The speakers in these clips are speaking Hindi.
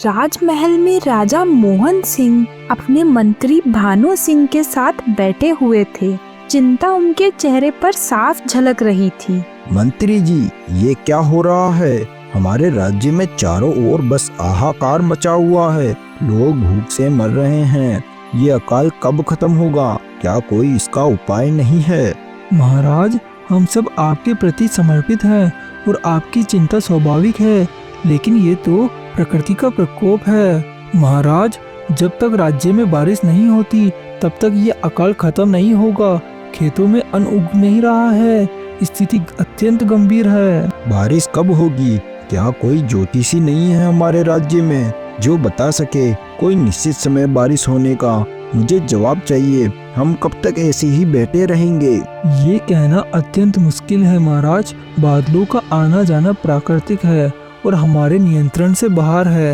राजमहल में राजा मोहन सिंह अपने मंत्री भानु सिंह के साथ बैठे हुए थे। चिंता उनके चेहरे पर साफ झलक रही थी। मंत्री जी, ये क्या हो रहा है? हमारे राज्य में चारों ओर बस हाहाकार मचा हुआ है। लोग भूख से मर रहे हैं। ये अकाल कब खत्म होगा? क्या कोई इसका उपाय नहीं है? महाराज, हम सब आपके प्रति समर्पित हैं और आपकी चिंता स्वाभाविक है, लेकिन ये तो प्रकृति का प्रकोप है। महाराज, जब तक राज्य में बारिश नहीं होती तब तक ये अकाल खत्म नहीं होगा। खेतों में अन्न उग नहीं रहा है। स्थिति अत्यंत गंभीर है। बारिश कब होगी? क्या कोई ज्योतिषी नहीं है हमारे राज्य में जो बता सके कोई निश्चित समय बारिश होने का? मुझे जवाब चाहिए। हम कब तक ऐसे ही बैठे रहेंगे? ये कहना अत्यंत मुश्किल है महाराज। बादलों का आना जाना प्राकृतिक है और हमारे नियंत्रण से बाहर है।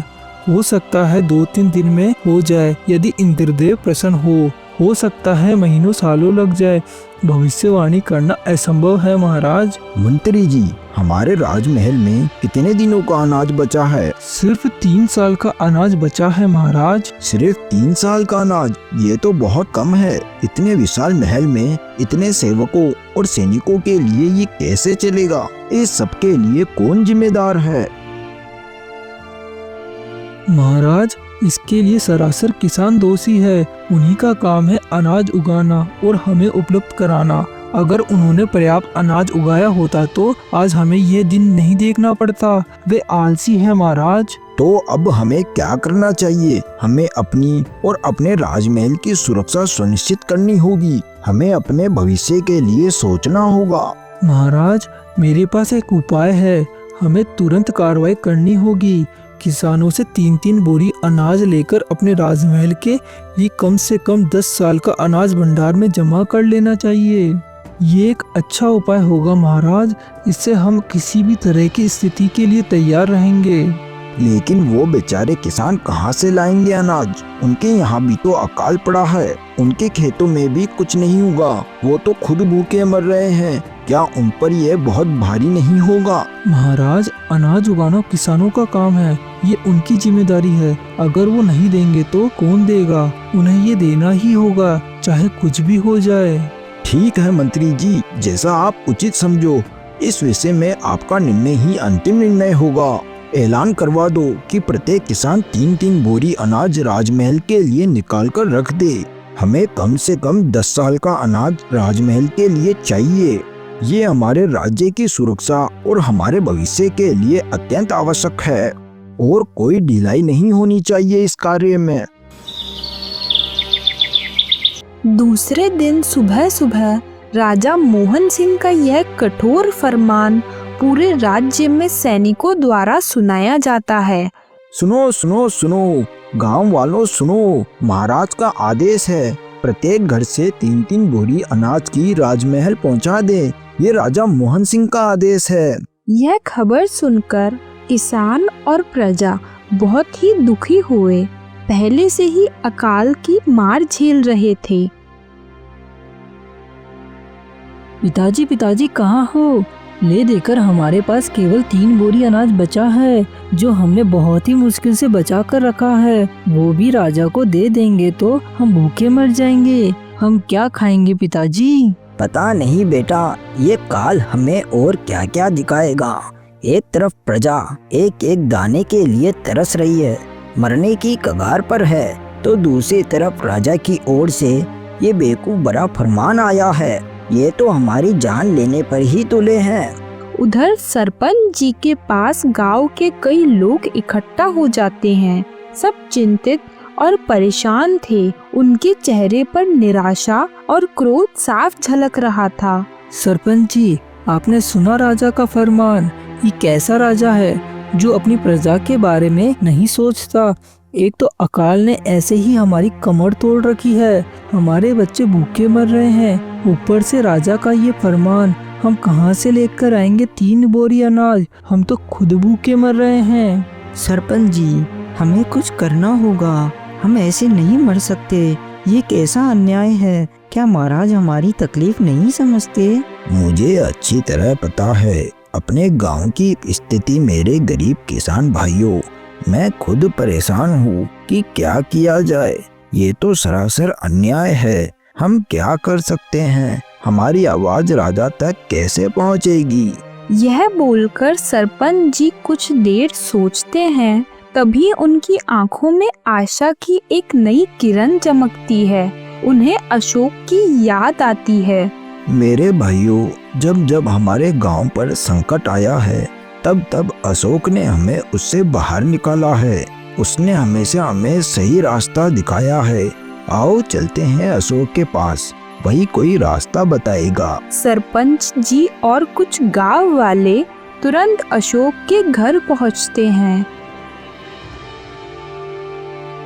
हो सकता है 2-3 दिन में हो जाए यदि इंद्रदेव प्रसन्न हो सकता है महीनों सालों लग जाए। भविष्यवाणी करना असंभव है महाराज। मंत्री जी, हमारे राजमहल में कितने दिनों का अनाज बचा है? सिर्फ 3 साल का अनाज बचा है महाराज। सिर्फ 3 साल का अनाज? ये तो बहुत कम है। इतने विशाल महल में इतने सेवकों और सैनिकों के लिए ये कैसे चलेगा? इस सब के लिए कौन जिम्मेदार है? महाराज, इसके लिए सरासर किसान दोषी है। उन्हीं का काम है अनाज उगाना और हमें उपलब्ध कराना। अगर उन्होंने पर्याप्त अनाज उगाया होता तो आज हमें ये दिन नहीं देखना पड़ता। वे आलसी है महाराज। तो अब हमें क्या करना चाहिए? हमें अपनी और अपने राजमहल की सुरक्षा सुनिश्चित करनी होगी। हमें अपने भविष्य के लिए सोचना होगा। महाराज, मेरे पास एक उपाय है। हमें तुरंत कार्रवाई करनी होगी। किसानों से 3-3 बोरी अनाज लेकर अपने राजमहल के लिए कम से कम 10 साल का अनाज भंडार में जमा कर लेना चाहिए। ये एक अच्छा उपाय होगा महाराज। इससे हम किसी भी तरह की स्थिति के लिए तैयार रहेंगे। लेकिन वो बेचारे किसान कहाँ से लाएंगे अनाज? उनके यहाँ भी तो अकाल पड़ा है। उनके खेतों में भी कुछ नहीं उगा। वो तो खुद भूखे मर रहे हैं। क्या उन पर यह बहुत भारी नहीं होगा? महाराज, अनाज उगाना किसानों का काम है। ये उनकी जिम्मेदारी है। अगर वो नहीं देंगे तो कौन देगा? उन्हें ये देना ही होगा, चाहे कुछ भी हो जाए। ठीक है मंत्री जी, जैसा आप उचित समझो। इस विषय में आपका निर्णय ही अंतिम निर्णय होगा। ऐलान करवा दो कि प्रत्येक किसान 3-3 बोरी अनाज राजमहल के लिए निकाल कर रख दे। हमें कम से कम 10 साल का अनाज राजमहल के लिए चाहिए। ये हमारे राज्य की सुरक्षा और हमारे भविष्य के लिए अत्यंत आवश्यक है और कोई ढिलाई नहीं होनी चाहिए इस कार्य में। दूसरे दिन सुबह सुबह राजा मोहन सिंह का यह कठोर फरमान पूरे राज्य में सैनिकों द्वारा सुनाया जाता है। सुनो सुनो सुनो, गांव वालों सुनो, महाराज का आदेश है। प्रत्येक घर से 3-3 बोरी अनाज की राजमहल पहुंचा दे। ये राजा मोहन सिंह का आदेश है। यह खबर सुनकर किसान और प्रजा बहुत ही दुखी हुए। पहले से ही अकाल की मार झेल रहे थे। पिताजी कहाँ हो? ले देकर हमारे पास केवल 3 बोरी अनाज बचा है जो हमने बहुत ही मुश्किल से बचा कर रखा है। वो भी राजा को दे देंगे तो हम भूखे मर जाएंगे। हम क्या खाएंगे पिताजी? पता नहीं बेटा, ये काल हमें और क्या क्या दिखाएगा। एक तरफ प्रजा एक एक दाने के लिए तरस रही है, मरने की कगार पर है, तो दूसरी तरफ राजा की ओर से ये बेवकूफ बड़ा फरमान आया है। ये तो हमारी जान लेने पर ही तुले हैं। उधर सरपंच जी के पास गांव के कई लोग इकट्ठा हो जाते हैं। सब चिंतित और परेशान थे। उनके चेहरे पर निराशा और क्रोध साफ झलक रहा था। सरपंच जी, आपने सुना राजा का फरमान? ये कैसा राजा है जो अपनी प्रजा के बारे में नहीं सोचता। एक तो अकाल ने ऐसे ही हमारी कमर तोड़ रखी है। हमारे बच्चे भूखे मर रहे हैं, ऊपर से राजा का ये फरमान। हम कहाँ से लेकर आएंगे 3 बोरी अनाज? हम तो खुद भूखे मर रहे हैं। सरपंच जी, हमें कुछ करना होगा। हम ऐसे नहीं मर सकते। ये कैसा अन्याय है। क्या महाराज हमारी तकलीफ नहीं समझते? मुझे अच्छी तरह पता है अपने गांव की स्थिति। मेरे गरीब किसान भाइयों, मैं खुद परेशान हूँ कि क्या किया जाए। ये तो सरासर अन्याय है। हम क्या कर सकते हैं? हमारी आवाज राजा तक कैसे पहुँचेगी? यह बोलकर सरपंच जी कुछ देर सोचते हैं। तभी उनकी आंखों में आशा की एक नई किरण चमकती है। उन्हें अशोक की याद आती है। मेरे भाइयों, जब जब हमारे गांव पर संकट आया है, तब तब अशोक ने हमें उससे बाहर निकाला है। उसने हमेशा हमें सही रास्ता दिखाया है। आओ चलते हैं अशोक के पास, वही कोई रास्ता बताएगा। सरपंच जी और कुछ गांव वाले तुरंत अशोक के घर पहुंचते हैं।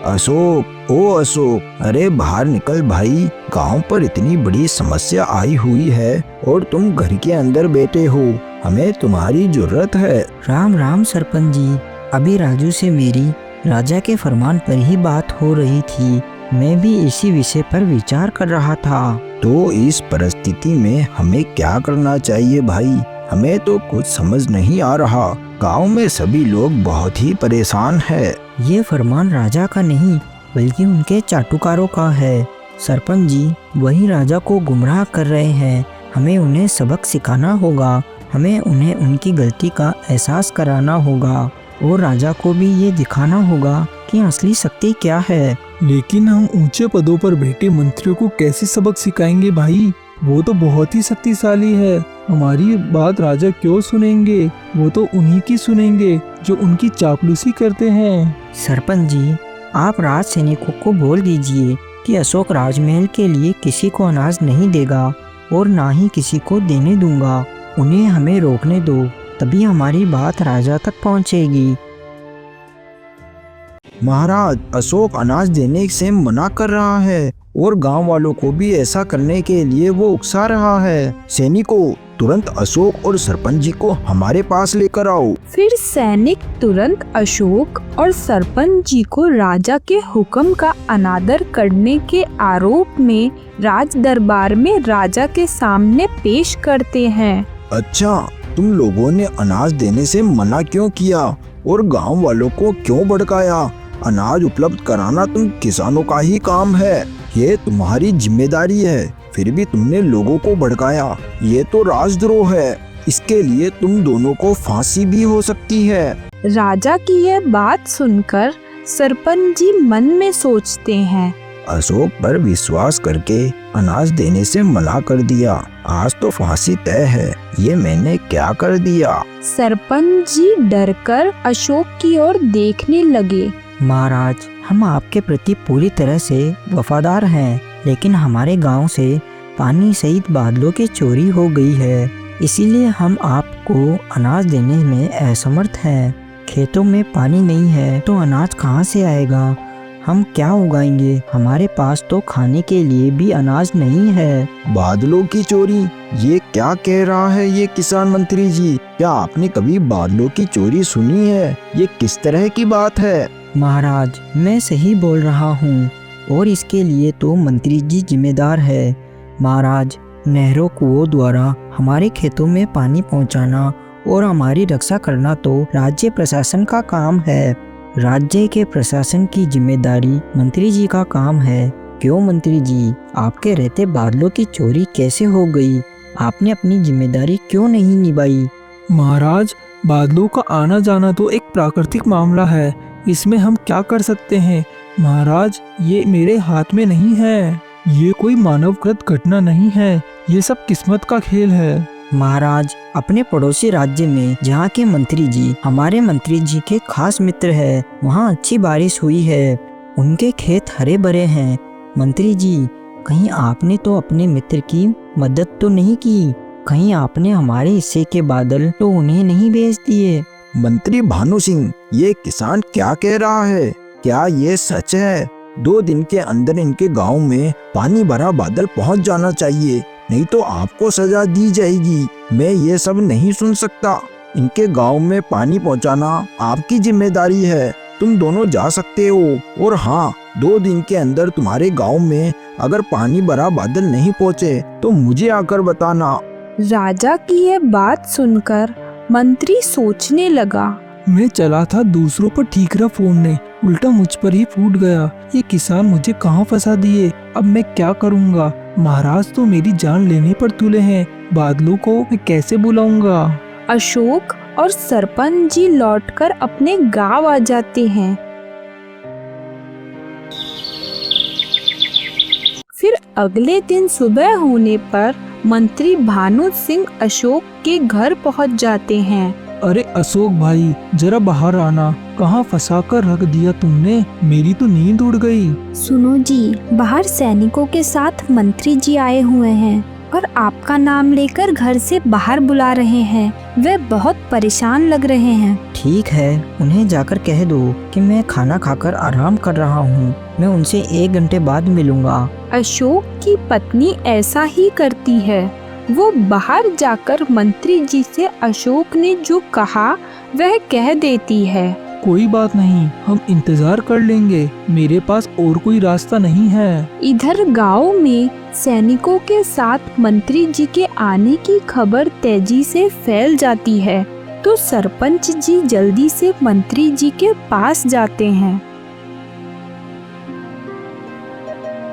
अशोक, ओ अशोक, अरे बाहर निकल भाई। गांव पर इतनी बड़ी समस्या आई हुई है और तुम घर के अंदर बैठे हो। हमें तुम्हारी जरूरत है। राम राम सरपंच जी। अभी राजू से मेरी राजा के फरमान पर ही बात हो रही थी। मैं भी इसी विषय पर विचार कर रहा था। तो इस परिस्थिति में हमें क्या करना चाहिए भाई? हमें तो कुछ समझ नहीं आ रहा। गांव में सभी लोग बहुत ही परेशान हैं। ये फरमान राजा का नहीं बल्कि उनके चाटुकारों का है। सरपंच जी वही राजा को गुमराह कर रहे हैं। हमें उन्हें सबक सिखाना होगा। हमें उन्हें उनकी गलती का एहसास कराना होगा और राजा को भी ये दिखाना होगा कि असली शक्ति क्या है। लेकिन हम ऊंचे पदों पर बैठे मंत्रियों को कैसे सबक सिखाएंगे भाई? वो तो बहुत ही शक्तिशाली है। हमारी बात राजा क्यों सुनेंगे? वो तो उन्हीं की सुनेंगे जो उनकी चापलूसी करते हैं। सरपंच जी आप राज सैनिकों को बोल दीजिए कि अशोक राजमहल के लिए किसी को अनाज नहीं देगा और ना ही किसी को देने दूंगा। उन्हें हमें रोकने दो, तभी हमारी बात राजा तक पहुंचेगी। महाराज, अशोक अनाज देने से मना कर रहा है और गांव वालों को भी ऐसा करने के लिए वो उकसा रहा है। सैनिकों, तुरंत अशोक और सरपंच जी को हमारे पास लेकर आओ। फिर सैनिक तुरंत अशोक और सरपंच जी को राजा के हुक्म का अनादर करने के आरोप में राज दरबार में राजा के सामने पेश करते हैं। अच्छा, तुम लोगों ने अनाज देने से मना क्यों किया और गांव वालों को क्यों भड़काया? अनाज उपलब्ध कराना तुम किसानों का ही काम है। ये तुम्हारी जिम्मेदारी है, फिर भी तुमने लोगों को भड़काया। ये तो राजद्रोह है। इसके लिए तुम दोनों को फांसी भी हो सकती है। राजा की यह बात सुनकर सरपंच जी मन में सोचते हैं। अशोक पर विश्वास करके अनाज देने से मना कर दिया। आज तो फांसी तय है। ये मैंने क्या कर दिया? सरपंच जी डरकर अशोक की ओर देखने लगे। महाराज हम आपके प्रति पूरी तरह से वफादार हैं, लेकिन हमारे गांव से पानी सहित बादलों की चोरी हो गई है। इसीलिए हम आपको अनाज देने में असमर्थ हैं। खेतों में पानी नहीं है तो अनाज कहां से आएगा? हम क्या उगाएंगे? हमारे पास तो खाने के लिए भी अनाज नहीं है। बादलों की चोरी? ये क्या कह रहा है ये किसान मंत्री जी? क्या आपने कभी बादलों की चोरी सुनी है? ये किस तरह की बात है? महाराज मैं सही बोल रहा हूँ और इसके लिए तो मंत्री जी जिम्मेदार है। महाराज नहरों कुओं द्वारा हमारे खेतों में पानी पहुँचाना और हमारी रक्षा करना तो राज्य प्रशासन का काम है। राज्य के प्रशासन की जिम्मेदारी मंत्री जी का काम है। क्यों मंत्री जी, आपके रहते बादलों की चोरी कैसे हो गई? आपने अपनी जिम्मेदारी क्यों नहीं निभाई? महाराज बादलों का आना जाना तो एक प्राकृतिक मामला है। इसमें हम क्या कर सकते हैं? महाराज ये मेरे हाथ में नहीं है। ये कोई मानवकृत घटना नहीं है। ये सब किस्मत का खेल है। महाराज अपने पड़ोसी राज्य में जहाँ के मंत्री जी हमारे मंत्री जी के खास मित्र है, वहाँ अच्छी बारिश हुई है। उनके खेत हरे भरे हैं। मंत्री जी कहीं आपने तो अपने मित्र की मदद तो नहीं की? कहीं आपने हमारे हिस्से के बादल तो उन्हें नहीं भेज दिए? मंत्री भानु सिंह, ये किसान क्या कह रहा है? क्या ये सच है? 2 दिन के अंदर इनके गांव में पानी भरा बादल पहुंच जाना चाहिए, नहीं तो आपको सजा दी जाएगी। मैं ये सब नहीं सुन सकता। इनके गांव में पानी पहुंचाना आपकी जिम्मेदारी है। तुम दोनों जा सकते हो। और हाँ, 2 दिन के अंदर तुम्हारे गांव में अगर पानी भरा बादल नहीं पहुंचे तो मुझे आकर बताना। राजा की यह बात सुनकर मंत्री सोचने लगा। मैं चला था दूसरों पर ठीकरा फोड़ने, उल्टा मुझ पर ही फूट गया। ये किसान मुझे कहाँ फंसा दिए, अब मैं क्या करूँगा? महाराज तो मेरी जान लेने पर तुले हैं, बादलों को मैं कैसे बुलाऊंगा? अशोक और सरपंच जी लौटकर अपने गांव आ जाते हैं। फिर अगले दिन सुबह होने पर मंत्री भानु सिंह अशोक के घर पहुंच जाते हैं। अरे अशोक भाई, जरा बाहर आना, कहाँ फंसा कर रख दिया तुमने? मेरी तो नींद उड़ गई। सुनो जी, बाहर सैनिकों के साथ मंत्री जी आए हुए हैं और आपका नाम लेकर घर से बाहर बुला रहे हैं। वे बहुत परेशान लग रहे हैं। ठीक है, उन्हें जाकर कह दो कि मैं खाना खाकर आराम कर रहा हूँ। मैं उनसे 1 घंटे बाद मिलूंगा। अशोक की पत्नी ऐसा ही करती है। वो बाहर जाकर मंत्री जी से अशोक ने जो कहा वह कह देती है। कोई बात नहीं, हम इंतजार कर लेंगे, मेरे पास और कोई रास्ता नहीं है। इधर गांव में सैनिकों के साथ मंत्री जी के आने की खबर तेजी से फैल जाती है, तो सरपंच जी जल्दी से मंत्री जी के पास जाते हैं।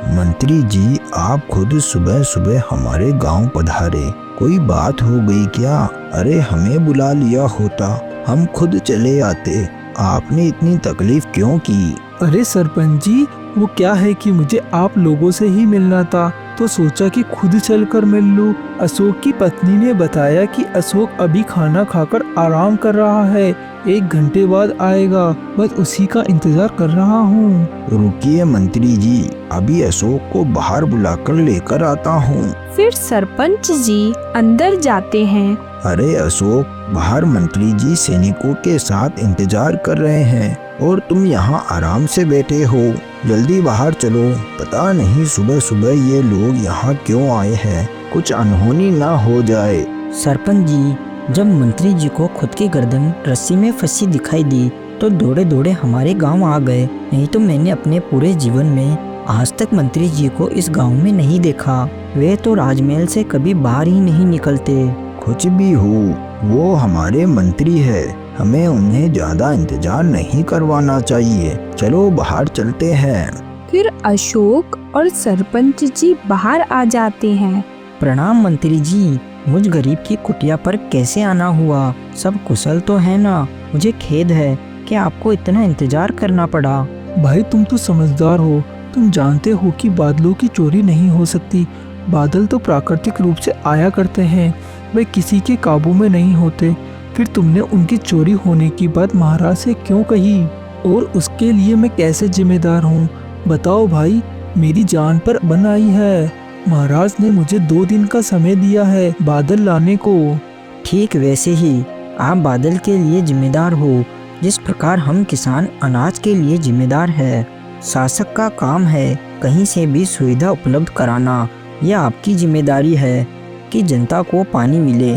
मंत्री जी, आप खुद सुबह सुबह हमारे गांव पधारे, कोई बात हो गई क्या? अरे हमें बुला लिया होता, हम खुद चले आते। आपने इतनी तकलीफ क्यों की? अरे सरपंच जी, वो क्या है कि मुझे आप लोगों से ही मिलना था, तो सोचा कि खुद चलकर मिल लूं। अशोक की पत्नी ने बताया कि अशोक अभी खाना खाकर आराम कर रहा है, 1 घंटे बाद आएगा, बस उसी का इंतजार कर रहा हूँ। रुकिए मंत्री जी, अभी अशोक को बाहर बुलाकर लेकर आता हूँ। फिर सरपंच जी अंदर जाते हैं। अरे अशोक, बाहर मंत्री जी सैनिकों के साथ इंतजार कर रहे हैं और तुम यहाँ आराम से बैठे हो। जल्दी बाहर चलो, पता नहीं सुबह सुबह ये लोग यहाँ क्यों आए हैं, कुछ अनहोनी ना हो जाए। सरपंच जी, जब मंत्री जी को खुद की गर्दन रस्सी में फंसी दिखाई दी तो दौड़े दौड़े हमारे गांव आ गए। नहीं तो मैंने अपने पूरे जीवन में आज तक मंत्री जी को इस गांव में नहीं देखा। वे तो राजमहल से कभी बाहर ही नहीं निकलते। कुछ भी हो, वो हमारे मंत्री है, हमें उन्हें ज्यादा इंतजार नहीं करवाना चाहिए। चलो बाहर चलते हैं। फिर अशोक और सरपंच जी बाहर आ जाते हैं। प्रणाम मंत्री जी, मुझ गरीब की कुटिया पर कैसे आना हुआ? सब कुशल तो है ना? मुझे खेद है कि आपको इतना इंतजार करना पड़ा। भाई तुम तो समझदार हो, तुम जानते हो कि बादलों की चोरी नहीं हो सकती। बादल तो प्राकृतिक रूप से आया करते हैं, वे किसी के काबू में नहीं होते। फिर तुमने उनकी चोरी होने की बात महाराज से क्यों कही? और उसके लिए मैं कैसे जिम्मेदार हूँ? बताओ भाई, मेरी जान पर बन आई है। महाराज ने मुझे 2 दिन का समय दिया है बादल लाने को। ठीक वैसे ही आप बादल के लिए जिम्मेदार हो, जिस प्रकार हम किसान अनाज के लिए जिम्मेदार है। शासक का काम है कहीं से भी सुविधा उपलब्ध कराना। यह आपकी जिम्मेदारी है कि जनता को पानी मिले।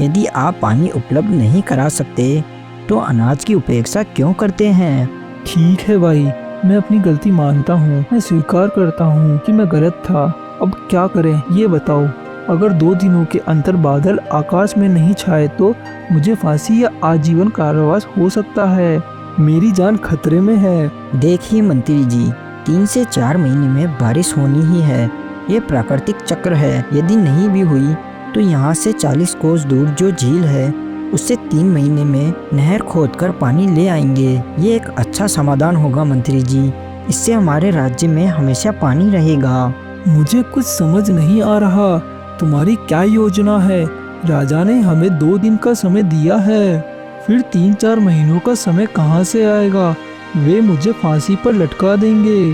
यदि आप पानी उपलब्ध नहीं करा सकते तो अनाज की उपेक्षा क्यों करते हैं? ठीक है भाई, मैं अपनी गलती मानता हूँ, मैं स्वीकार करता हूँ कि मैं गलत था। अब क्या करें ये बताओ? अगर 2 दिनों के अंदर बादल आकाश में नहीं छाए तो मुझे फांसी या आजीवन कारावास हो सकता है। मेरी जान खतरे में है। देखिए मंत्री जी, 3 से 4 महीने में बारिश होनी ही है। ये प्राकृतिक चक्र है। यदि नहीं भी हुई तो यहाँ से 40 कोस दूर जो झील है उससे 3 महीने में नहर खोदकर पानी ले आएंगे। ये एक अच्छा समाधान होगा मंत्री जी। इससे हमारे राज्य में हमेशा पानी रहेगा। मुझे कुछ समझ नहीं आ रहा, तुम्हारी क्या योजना है? राजा ने हमें 2 दिन का समय दिया है, फिर 3-4 महीनों का समय कहाँ से आएगा? वे मुझे फांसी पर लटका देंगे।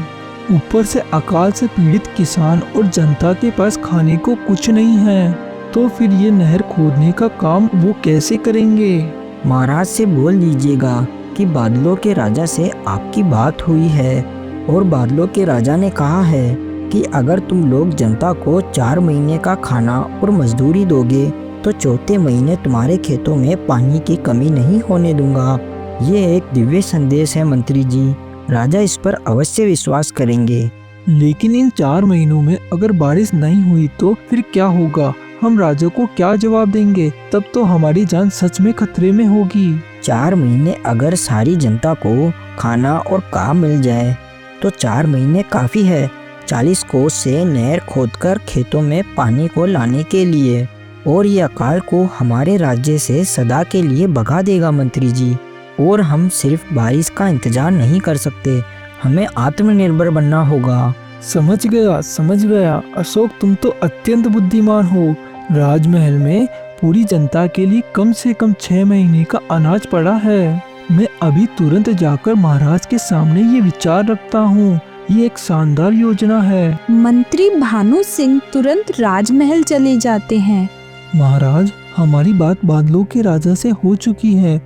ऊपर से अकाल से पीड़ित किसान और जनता के पास खाने को कुछ नहीं है, तो फिर ये नहर खोदने का काम वो कैसे करेंगे? महाराज से बोल दीजिएगा कि बादलों के राजा से आपकी बात हुई है और बादलों के राजा ने कहा है कि अगर तुम लोग जनता को 4 महीने का खाना और मजदूरी दोगे तो 4थे महीने तुम्हारे खेतों में पानी की कमी नहीं होने दूंगा। ये एक दिव्य संदेश है मंत्री जी, राजा इस पर अवश्य विश्वास करेंगे। लेकिन इन 4 महीनों में अगर बारिश नहीं हुई तो फिर क्या होगा? हम राजा को क्या जवाब देंगे? तब तो हमारी जान सच में खतरे में होगी। 4 महीने अगर सारी जनता को खाना और काम मिल जाए तो 4 महीने काफ़ी है 40 कोस से नहर खोदकर खेतों में पानी को लाने के लिए, और ये अकाल को हमारे राज्य से सदा के लिए भगा देगा मंत्री जी। और हम सिर्फ बारिश का इंतजार नहीं कर सकते, हमें आत्मनिर्भर बनना होगा। समझ गया अशोक, तुम तो अत्यंत बुद्धिमान हो। राजमहल में पूरी जनता के लिए कम से कम 6 महीने का अनाज पड़ा है। मैं अभी तुरंत जाकर महाराज के सामने ये विचार रखता हूँ। ये एक शानदार योजना है। मंत्री भानु सिंह तुरंत राजमहल चले जाते हैं। महाराज, हमारी बात बादलों के राजा से हो चुकी है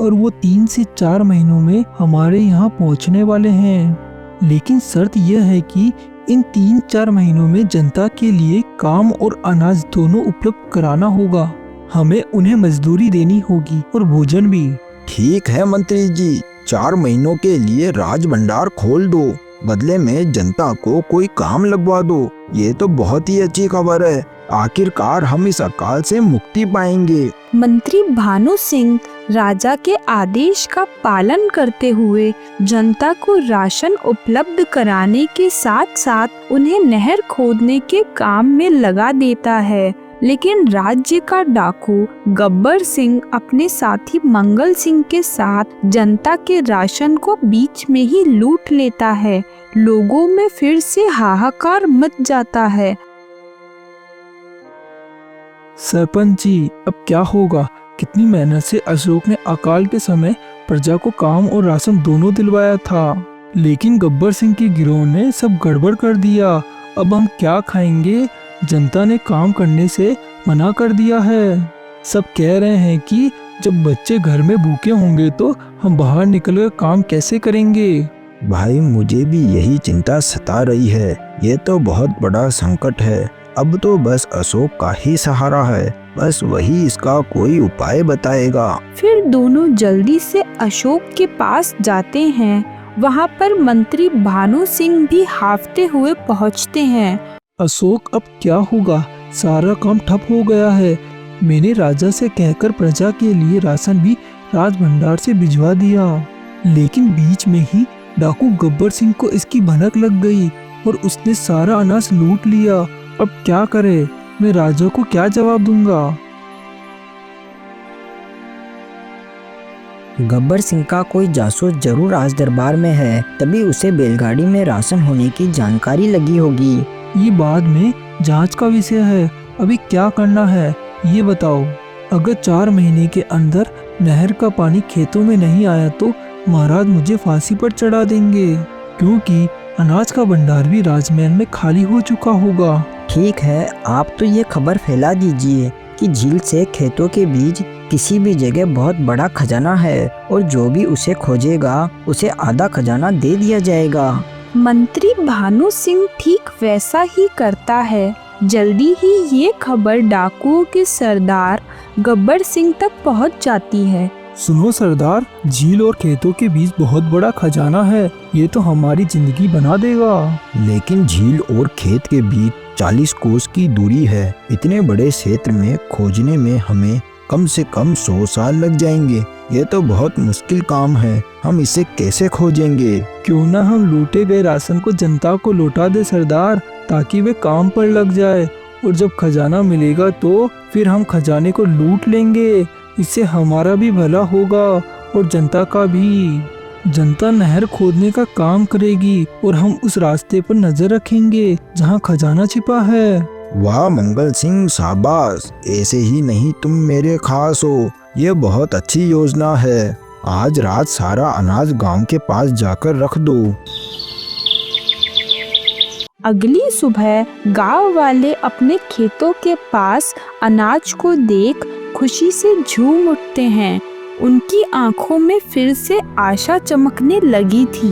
और वो 3 से 4 महीनों में हमारे यहाँ पहुँचने वाले हैं। लेकिन शर्त यह है कि इन 3-4 महीनों में जनता के लिए काम और अनाज दोनों उपलब्ध कराना होगा। हमें उन्हें मजदूरी देनी होगी और भोजन भी। ठीक है मंत्री जी, 4 महीनों के लिए राज भंडार खोल दो, बदले में जनता को कोई काम लगवा दो। ये तो बहुत ही अच्छी खबर है। आखिरकार हम इस अकाल से मुक्ति पाएंगे। मंत्री भानु सिंह राजा के आदेश का पालन करते हुए जनता को राशन उपलब्ध कराने के साथ साथ उन्हें नहर खोदने के काम में लगा देता है। लेकिन राज्य का डाकू गब्बर सिंह अपने साथी मंगल सिंह के साथ जनता के राशन को बीच में ही लूट लेता है। लोगों में फिर से हाहाकार मच जाता है। सरपंच जी, अब क्या होगा? कितनी मेहनत से अशोक ने अकाल के समय प्रजा को काम और राशन दोनों दिलवाया था, लेकिन गब्बर सिंह के गिरोह ने सब गड़बड़ कर दिया। अब हम क्या खाएंगे? जनता ने काम करने से मना कर दिया है। सब कह रहे हैं कि जब बच्चे घर में भूखे होंगे तो हम बाहर निकलकर काम कैसे करेंगे? भाई, मुझे भी यही चिंता सता रही है। ये तो बहुत बड़ा संकट है। अब तो बस अशोक का ही सहारा है, बस वही इसका कोई उपाय बताएगा। फिर दोनों जल्दी से अशोक के पास जाते हैं। वहाँ पर मंत्री भानु सिंह भी हांफते हुए पहुँचते हैं। अशोक, अब क्या होगा? सारा काम ठप हो गया है। मैंने राजा से कहकर प्रजा के लिए राशन भी राज भंडार से भिजवा दिया, लेकिन बीच में ही डाकू गब्बर सिंह को इसकी भनक लग गई और उसने सारा अनाज लूट लिया। अब क्या करे? मैं राजा को क्या जवाब दूंगा? गब्बर सिंह का कोई जासूस जरूर राज दरबार में है, तभी उसे बैलगाड़ी में राशन होने की जानकारी लगी होगी। ये बाद में जांच का विषय है। अभी क्या करना है ये बताओ। अगर 4 महीने के अंदर नहर का पानी खेतों में नहीं आया तो महाराज मुझे फांसी पर चढ़ा देंगे, क्योंकि अनाज का भंडार भी राजमहल में खाली हो चुका होगा। ठीक है, आप तो ये खबर फैला दीजिए कि झील से खेतों के बीच किसी भी जगह बहुत बड़ा खजाना है और जो भी उसे खोजेगा उसे आधा खजाना दे दिया जाएगा। मंत्री भानु सिंह ठीक वैसा ही करता है। जल्दी ही ये खबर डाकुओं के सरदार गब्बर सिंह तक पहुंच जाती है। सुनो सरदार, झील और खेतों के बीच बहुत बड़ा खजाना है। ये तो हमारी जिंदगी बना देगा। लेकिन झील और खेत के बीच 40 कोस की दूरी है। इतने बड़े क्षेत्र में खोजने में हमें कम से कम 100 साल लग जाएंगे। ये तो बहुत मुश्किल काम है। हम इसे कैसे खोजेंगे? क्यों ना हम लूटे गए राशन को जनता को लौटा दे सरदार, ताकि वे काम पर लग जाए, और जब खजाना मिलेगा तो फिर हम खजाने को लूट लेंगे। इससे हमारा भी भला होगा और जनता का भी। जनता नहर खोदने का काम करेगी और हम उस रास्ते पर नजर रखेंगे जहाँ खजाना छिपा है। वाह मंगल सिंह, शाबाश। ऐसे ही नहीं तुम मेरे खास हो। ये बहुत अच्छी योजना है। आज रात सारा अनाज गांव के पास जाकर रख दो। अगली सुबह गांव वाले अपने खेतों के पास अनाज को देख खुशी से झूम उठते हैं। उनकी आंखों में फिर से आशा चमकने लगी थी।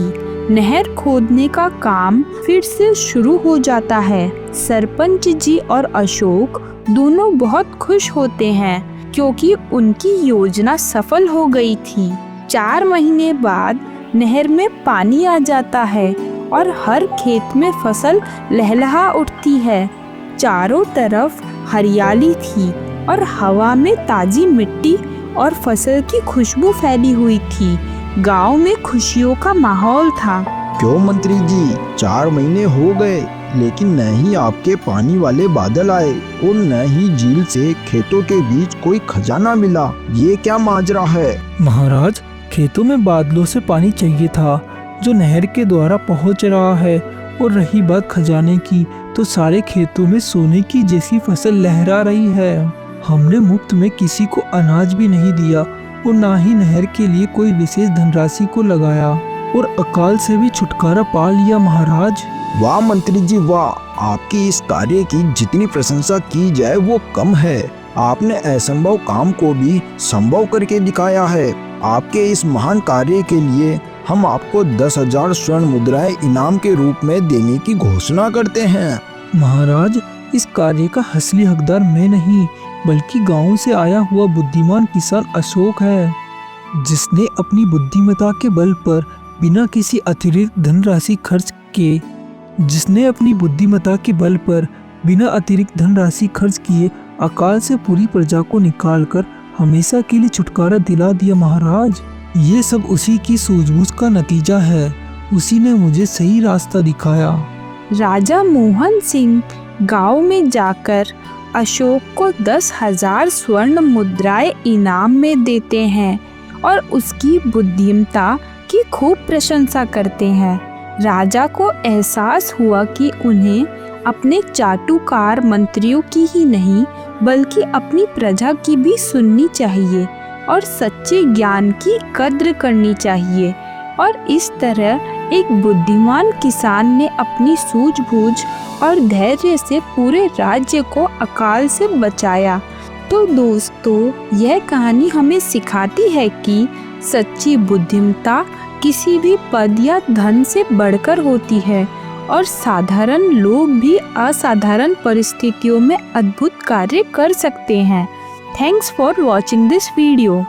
नहर खोदने का काम फिर से शुरू हो जाता है। सरपंच जी और अशोक दोनों बहुत खुश होते हैं क्योंकि उनकी योजना सफल हो गई थी। 4 महीने बाद नहर में पानी आ जाता है और हर खेत में फसल लहलहा उठती है। चारों तरफ हरियाली थी और हवा में ताजी मिट्टी और फसल की खुशबू फैली हुई थी। गांव में खुशियों का माहौल था। क्यों मंत्री जी, 4 महीने हो गए लेकिन न ही आपके पानी वाले बादल आए और न ही झील से खेतों के बीच कोई खजाना मिला। ये क्या माजरा है? महाराज, खेतों में बादलों से पानी चाहिए था जो नहर के द्वारा पहुंच रहा है, और रही बात खजाने की, तो सारे खेतों में सोने की जैसी फसल लहरा रही है। हमने मुफ्त में किसी को अनाज भी नहीं दिया और ना ही नहर के लिए कोई विशेष धनराशि को लगाया, और अकाल से भी छुटकारा पा लिया महाराज। वाह मंत्री जी वाह, आपकी इस कार्य की जितनी प्रशंसा की जाए वो कम है। आपने असंभव काम को भी संभव करके दिखाया है। आपके इस महान कार्य के लिए हम आपको 10,000 स्वर्ण मुद्राएं इनाम के रूप में देने की घोषणा करते हैं। महाराज, इस कार्य का असली हकदार मैं नहीं बल्कि गांव से आया हुआ बुद्धिमान किसान अशोक है, जिसने अपनी बुद्धिमत्ता के बल पर बिना किसी अतिरिक्त धनराशि खर्च किए अकाल से पूरी प्रजा को निकालकर हमेशा के लिए छुटकारा दिला दिया। महाराज, ये सब उसी की सूझबूझ का नतीजा है। उसी ने मुझे सही रास्ता दिखाया। राजा मोहन सिंह गांव में जाकर अशोक को 10,000 स्वर्ण मुद्राएं इनाम में देते हैं और उसकी बुद्धिमत्ता की खूब प्रशंसा करते हैं। राजा को एहसास हुआ कि उन्हें अपने चाटुकार मंत्रियों की ही नहीं बल्कि अपनी प्रजा की भी सुननी चाहिए और सच्चे ज्ञान की कद्र करनी चाहिए। और इस तरह एक बुद्धिमान किसान ने अपनी सूझबूझ और धैर्य से पूरे राज्य को अकाल से बचाया। तो दोस्तों, यह कहानी हमें सिखाती है कि सच्ची बुद्धिमत्ता किसी भी पद या धन से बढ़कर होती है और साधारण लोग भी असाधारण परिस्थितियों में अद्भुत कार्य कर सकते हैं। Thanks for watching this video.